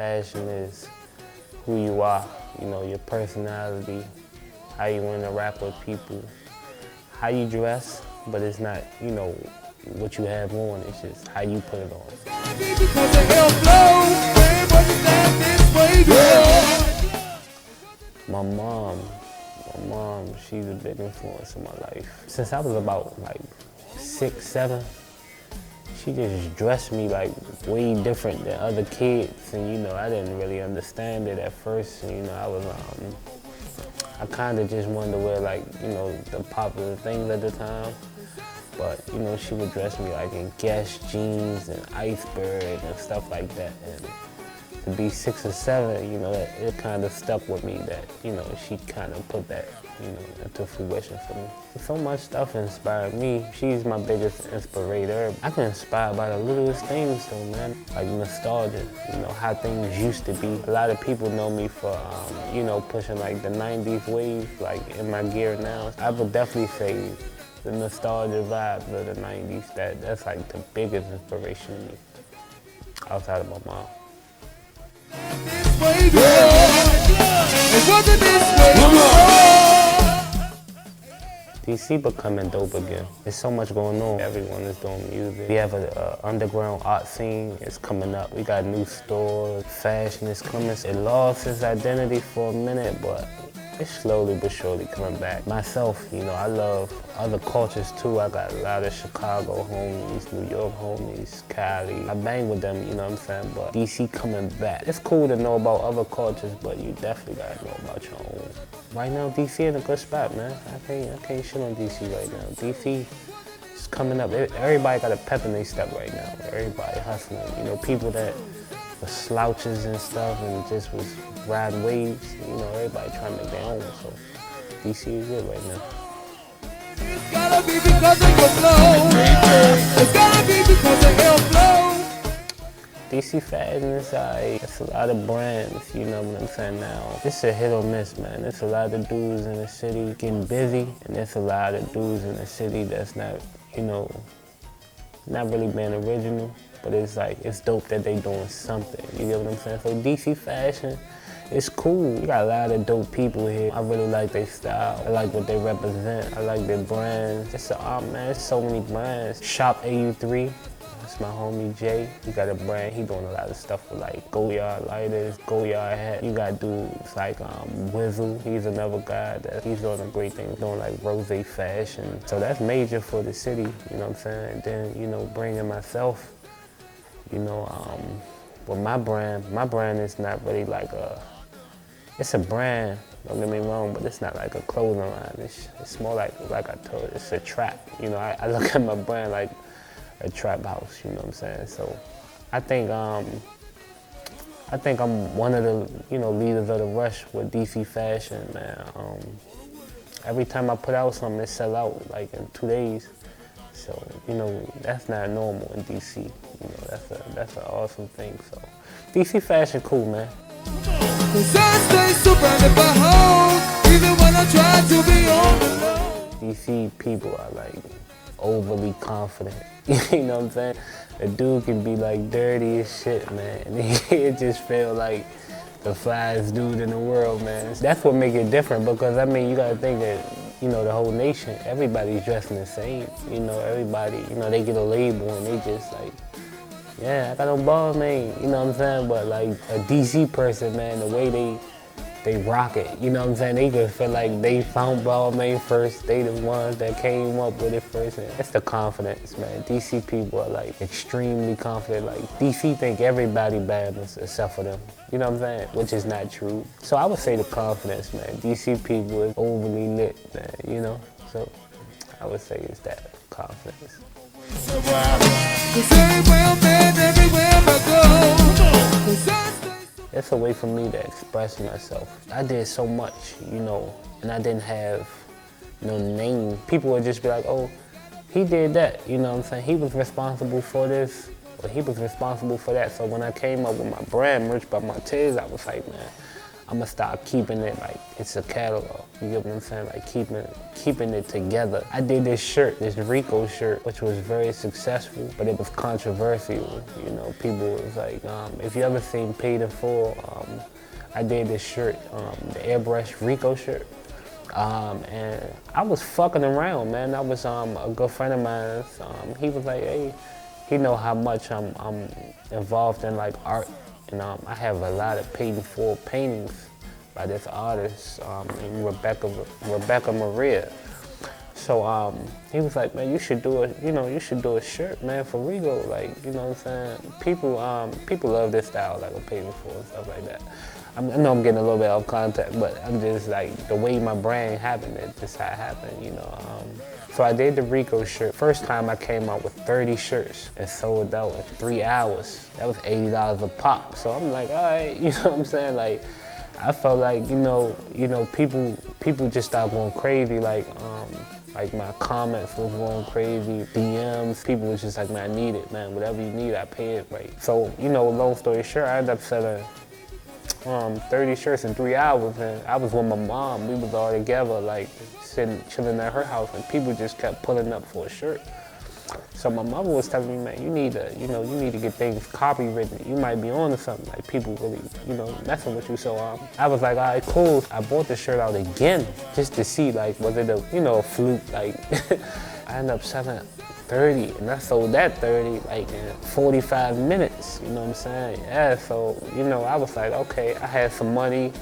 Fashion is who you are, you know, your personality, how you interact with people, how you dress, but it's not, you know, what you have on, it's just how you put it on. My mom, she's a big influence in my life. Since I was about like 6, 7, she just dressed me like way different than other kids, and you know, I didn't really understand it at first. And, you know, I kind of just wanted to wear like, you know, the popular things at the time. But you know, she would dress me like in Guess jeans and iceberg and stuff like that. And to be 6 or 7, you know, it kind of stuck with me that, you know, she kind of put that, you know, into fruition for me. So much stuff inspired me. She's my biggest inspirator. I get inspired by the littlest things though, man. Like nostalgia, you know, how things used to be. A lot of people know me for, you know, pushing like the 90s wave, like in my gear now. I would definitely say the nostalgia vibe of the 90s, that's like the biggest inspiration to me, outside of my mom. DC becoming dope again. There's so much going on. Everyone is doing music. We have an underground art scene. It's coming up. We got new stores. Fashion is coming. It lost its identity for a minute, but it's slowly but surely coming back. Myself, you know, I love other cultures too. I got a lot of Chicago homies, New York homies, Cali. I bang with them, you know what I'm saying? But DC coming back. It's cool to know about other cultures, but you definitely gotta know about your own. Right now, DC in a good spot, man. I can't shit on DC right now. DC is coming up. Everybody got a pep in their step right now. Everybody hustling. You know, people that were slouches and stuff and just was riding waves. You know, everybody trying to make their own. So DC is good right now. It's gotta be because of your flow. It's gotta be because of your flow. DC fashion is alright. It's a lot of brands, you know what I'm saying now. It's a hit or miss, man. There's a lot of dudes in the city getting busy, and there's a lot of dudes in the city that's not, you know, not really being original, but it's like, it's dope that they doing something, you get what I'm saying? So DC fashion, it's cool. We got a lot of dope people here. I really like their style. I like what they represent. I like their brands. It's man, there's so many brands. Shop AU3. That's my homie Jay. He got a brand. He doing a lot of stuff with like Go-Yard lighters, Go-Yard hat. You got dudes like Wizzle. He's another guy that he's doing a great thing, doing like rose fashion. So that's major for the city, you know what I'm saying? And then, you know, bringing myself, you know, with my brand is not really like it's a brand, don't get me wrong, but it's not like a clothing line. It's more like I told you, it's a trap. You know, I look at my brand like a trap house, you know what I'm saying? So I think I'm one of the, you know, leaders of the rush with DC fashion, man. Every time I put out something, it sell out like in 2 days. So, you know, that's not normal in DC. You know, that's an awesome thing. So DC fashion cool, man. DC people are like overly confident. You know what I'm saying? A dude can be like dirty as shit, man. And it just feel like the flyest dude in the world, man. That's what make it different, because I mean, you gotta think that, you know, the whole nation, everybody's dressing the same. You know, everybody, you know, they get a label and they just like, yeah, I got no ball, man, you know what I'm saying? But like a DC person, man, the way they rock it, you know what I'm saying? They just feel like they found ball, man, first. They the ones that came up with it first. And it's the confidence, man. DC people are like extremely confident. Like DC think everybody bad except for them. You know what I'm saying? Which is not true. So I would say the confidence, man. DC people is overly lit, man, you know? So I would say it's that confidence. It's a way for me to express myself. I did so much, you know, and I didn't have no name. People would just be like, oh, he did that, you know what I'm saying? He was responsible for this, or he was responsible for that. So when I came up with my brand, Merch by Martez, I was like, man, I'ma start keeping it like it's a catalog. You get what I'm saying? Like keeping it together. I did this shirt, this Rico shirt, which was very successful, but it was controversial. You know, people was like, if you ever seen Paid in Full, I did this shirt, the airbrush Rico shirt. And I was fucking around, man. That was a good friend of mine. He was like, hey, he know how much I'm involved in like art. And I have a lot of paid in full paintings by this artist, named Rebecca Maria. So he was like, man, you should do a shirt, man, for Rigo. Like, you know what I'm saying? People love this style, like a paid in full and stuff like that. I know I'm getting a little bit off contact, but I'm just like, the way my brand happened, it's just how it happened, you know. So I did the Rico shirt. First time I came out with 30 shirts and sold out in 3 hours. That was $80 a pop. So I'm like, all right, you know what I'm saying? Like, I felt like, you know, people just started going crazy. Like my comments was going crazy, DMs. People was just like, man, I need it, man. Whatever you need, I pay it, right? So, you know, long story short, I ended up selling 30 shirts in 3 hours, and I was with my mom. We was all together, like chilling at her house, and people just kept pulling up for a shirt. So my mother was telling me, man, you need to get things copywritten. You might be on to something. Like people really, you know, messing with you. So I was like, all right, cool. I bought the shirt out again just to see, like, was it a fluke? Like, I ended up selling 30, and I sold that 30 like in 45 minutes, you know what I'm saying? Yeah, so, you know, I was like, okay, I had some money.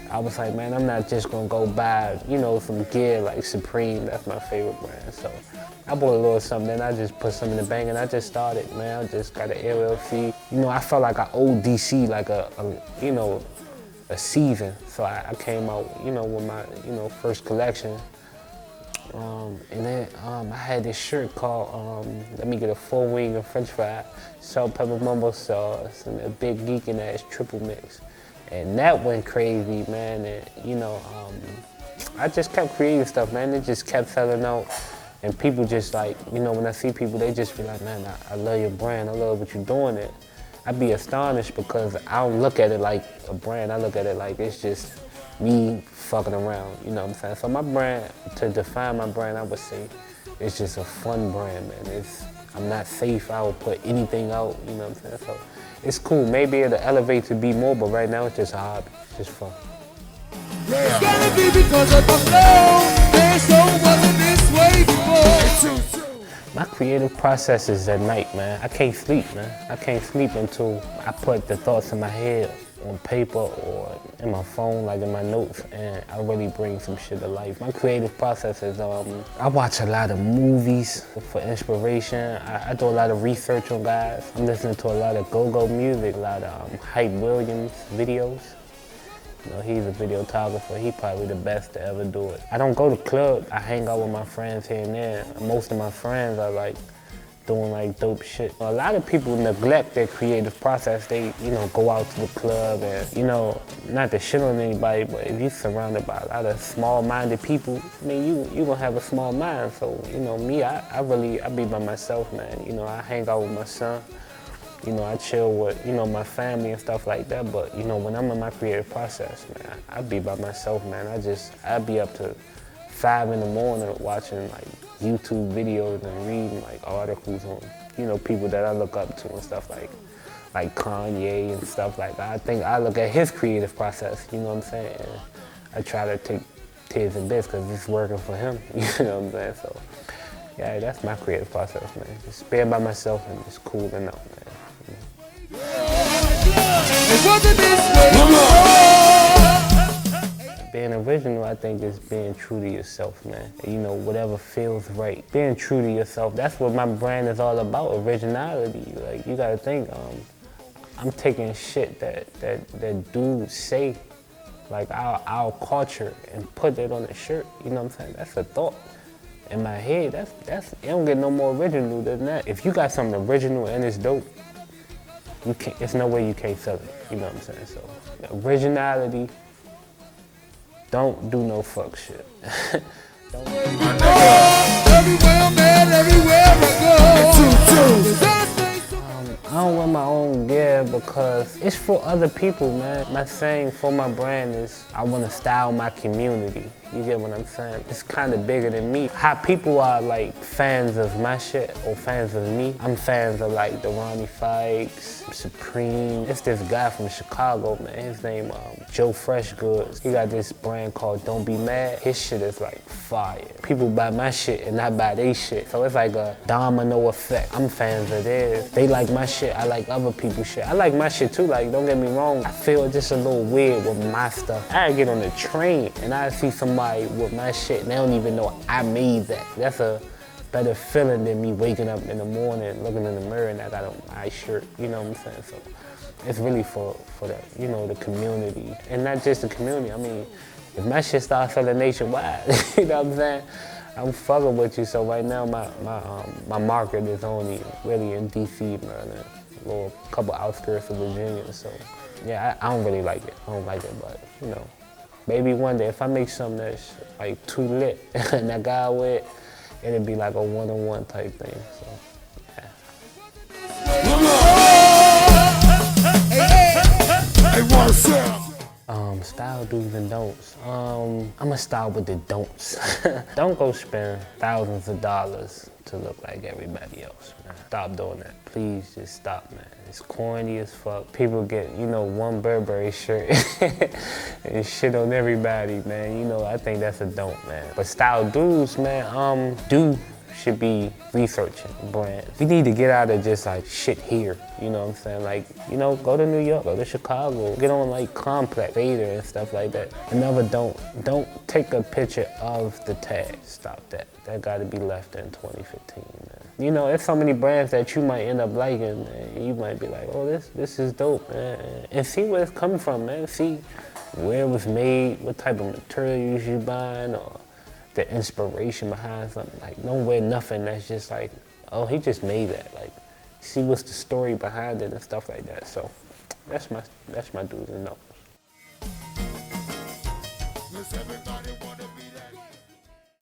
I was like, man, I'm not just gonna go buy, you know, some gear like Supreme. That's my favorite brand. So I bought a little something, then I just put some in the bank, and I just started, man. I just got an LLC. You know, I felt like I owed DC like a season. So I came out, you know, with my, you know, first collection. And then I had this shirt called, let me get a full wing of French fry, salt, pepper, mumbo sauce, and a big geeking ass triple mix. And that went crazy, man. And, you know, I just kept creating stuff, man. It just kept selling out. And people just like, you know, when I see people, they just be like, man, I love your brand. I love what you're doing it. I'd be astonished because I don't look at it like a brand. I look at it like it's just me fucking around, you know what I'm saying? So my brand, to define my brand, I would say it's just a fun brand, man. I'm not safe, I would put anything out, you know what I'm saying? So it's cool, maybe it'll elevate to be more, but right now it's just a hobby, it's just fun. It's gonna be because of the flow, there's so wasn't this way before. My creative process is at night, man. I can't sleep, man. I can't sleep until I put the thoughts in my head on paper or in my phone, like in my notes, and I really bring some shit to life. My creative process is, I watch a lot of movies for inspiration. I do a lot of research on guys. I'm listening to a lot of go-go music, a lot of Hype Williams videos. You know, he's a videographer. He probably the best to ever do it. I don't go to clubs. I hang out with my friends here and there. Most of my friends are like doing like dope shit. A lot of people neglect their creative process. They, you know, go out to the club and, you know, not to shit on anybody, but if you're surrounded by a lot of small-minded people, I mean, you gonna have a small mind. So, you know, me, I be by myself, man. You know, I hang out with my son. You know, I chill with, you know, my family and stuff like that, but, you know, when I'm in my creative process, man, I be by myself, man. I be up to 5 in the morning watching, like, YouTube videos and reading, like, articles on, you know, people that I look up to and stuff like Kanye and stuff like that. I think I look at his creative process, you know what I'm saying? And I try to take tips and bits because it's working for him, you know what I'm saying? So, yeah, that's my creative process, man. Just being by myself and just cooling out, man. Being original, I think, is being true to yourself, man. You know, whatever feels right. Being true to yourself, that's what my brand is all about, originality. Like, you gotta think, I'm taking shit that dudes say, like our culture, and put it on a shirt, you know what I'm saying? That's a thought. In my head, it don't get no more original than that. If you got something original and it's dope, there's no way you can't sell it, you know what I'm saying? So, originality, don't do no fuck shit. I don't wear my own gear because it's for other people, man. My saying for my brand is I want to style my community. You get what I'm saying? It's kind of bigger than me. How people are like fans of my shit or fans of me. I'm fans of like the Ronnie Fikes, Supreme. It's this guy from Chicago, man. His name Joe Fresh Goods. He got this brand called Don't Be Mad. His shit is like fire. People buy my shit and I buy their shit. So it's like a domino effect. I'm fans of theirs. They like my shit. I like other people's shit. I like my shit too. Like, don't get me wrong. I feel just a little weird with my stuff. I get on the train and I see somebody with my shit and they don't even know I made that. That's a better feeling than me waking up in the morning, looking in the mirror and I got on my shirt, you know what I'm saying? So it's really for the, you know, the community. And not just the community, I mean, if my shit starts selling nationwide, you know what I'm saying? I'm fucking with you, so right now my market is only really in DC, Maryland, a little couple outskirts of Virginia, so yeah, I don't really like it. I don't like it, but you know, maybe one day if I make something that's like too lit and that guy with, it'd be like a one-on-one type thing, so yeah. Style do's and don'ts. I'ma start with the don'ts. Don't go spend thousands of dollars to look like everybody else, man. Stop doing that. Please just stop, man. It's corny as fuck. People get, you know, one Burberry shirt and shit on everybody, man. You know, I think that's a don't, man. But style dudes, man, should be researching brands. We need to get out of just like shit here, you know what I'm saying? Like, you know, go to New York, go to Chicago, get on like Complex, Vader and stuff like that. Another don't take a picture of the tag. Stop that. That gotta be left in 2015, man. You know, there's so many brands that you might end up liking, and you might be like, oh, this is dope, man. And see where it's coming from, man. See where it was made, what type of materials you buying, or the inspiration behind something. Like, don't wear nothing that's just like, oh, he just made that. Like, see what's the story behind it and stuff like that. So that's my do's and don'ts.